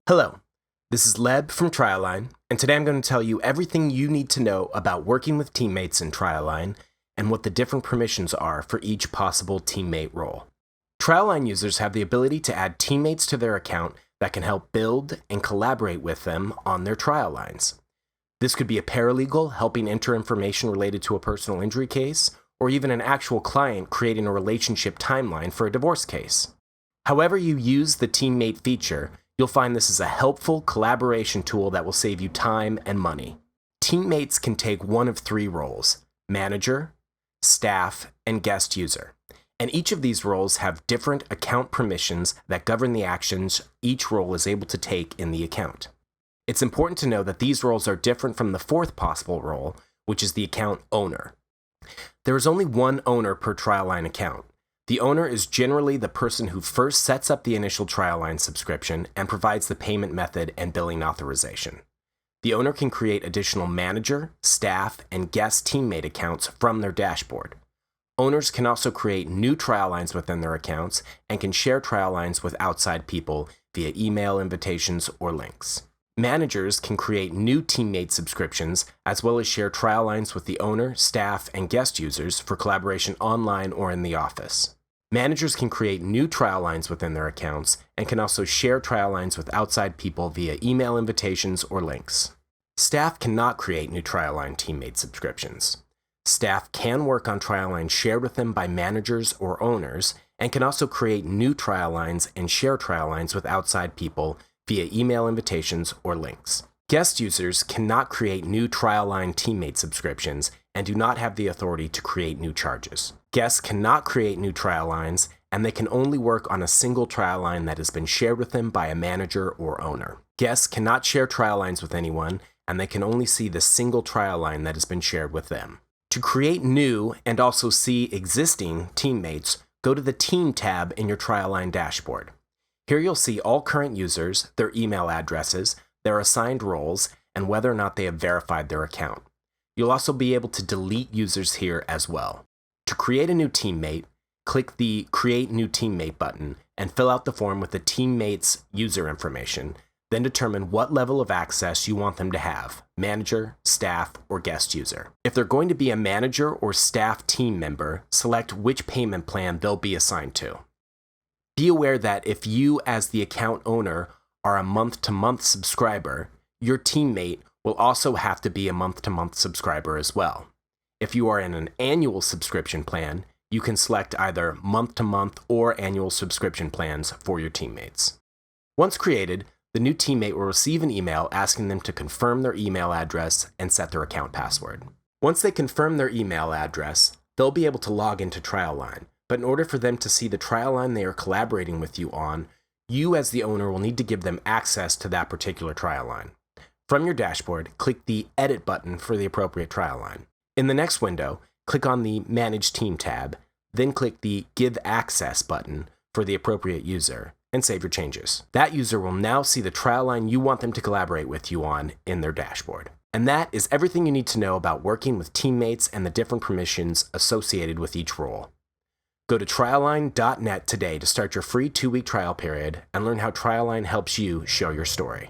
Hello, this is Leb from TrialLine, and today I'm going to tell you everything you need to know about working with teammates in TrialLine and what the different permissions are for each possible teammate role. TrialLine users have the ability to add teammates to their account that can help build and collaborate with them on their trial lines. This could be a paralegal helping enter information related to a personal injury case, or even an actual client creating a relationship timeline for a divorce case. However you use the teammate feature, you'll find this is a helpful collaboration tool that will save you time and money. Teammates can take one of three roles: manager, staff, and guest user. And each of these roles have different account permissions that govern the actions each role is able to take in the account. It's important to know that these roles are different from the fourth possible role, which is the account owner. There is only one owner per TrialLine account. The owner is generally the person who first sets up the initial TrialLine subscription and provides the payment method and billing authorization. The owner can create additional manager, staff, and guest teammate accounts from their dashboard. Owners can also create new TrialLines within their accounts and can share TrialLines with outside people via email invitations or links. Managers can create new teammate subscriptions as well as share TrialLines with the owner, staff, and guest users for collaboration online or in the office. Managers can create new TrialLines within their accounts and can also share TrialLines with outside people via email invitations or links. Staff cannot create new TrialLine teammate subscriptions. Staff can work on TrialLines shared with them by managers or owners and can also create new TrialLines and share TrialLines with outside people via email invitations or links. Guest users cannot create new TrialLine teammate subscriptions and do not have the authority to create new charges. Guests cannot create new TrialLines, and they can only work on a single TrialLine that has been shared with them by a manager or owner. Guests cannot share TrialLines with anyone, and they can only see the single TrialLine that has been shared with them. To create new and also see existing teammates, go to the Team tab in your TrialLine dashboard. Here you'll see all current users, their email addresses, their assigned roles, and whether or not they have verified their account. You'll also be able to delete users here as well. To create a new teammate, click the Create New Teammate button and fill out the form with the teammate's user information, then determine what level of access you want them to have: manager, staff, or guest user. If they're going to be a manager or staff team member, select which payment plan they'll be assigned to. Be aware that if you, as the account owner, are a month-to-month subscriber, your teammate will also have to be a month-to-month subscriber as well. If you are in an annual subscription plan, you can select either month-to-month or annual subscription plans for your teammates. Once created, the new teammate will receive an email asking them to confirm their email address and set their account password. Once they confirm their email address, they'll be able to log into TrialLine. But in order for them to see the TrialLine they are collaborating with you on, you as the owner will need to give them access to that particular TrialLine. From your dashboard, click the Edit button for the appropriate TrialLine. In the next window, click on the Manage Team tab, then click the Give Access button for the appropriate user, and save your changes. That user will now see the TrialLine you want them to collaborate with you on in their dashboard. And that is everything you need to know about working with teammates and the different permissions associated with each role. Go to TrialLine.net today to start your free 2-week trial period and learn how TrialLine helps you show your story.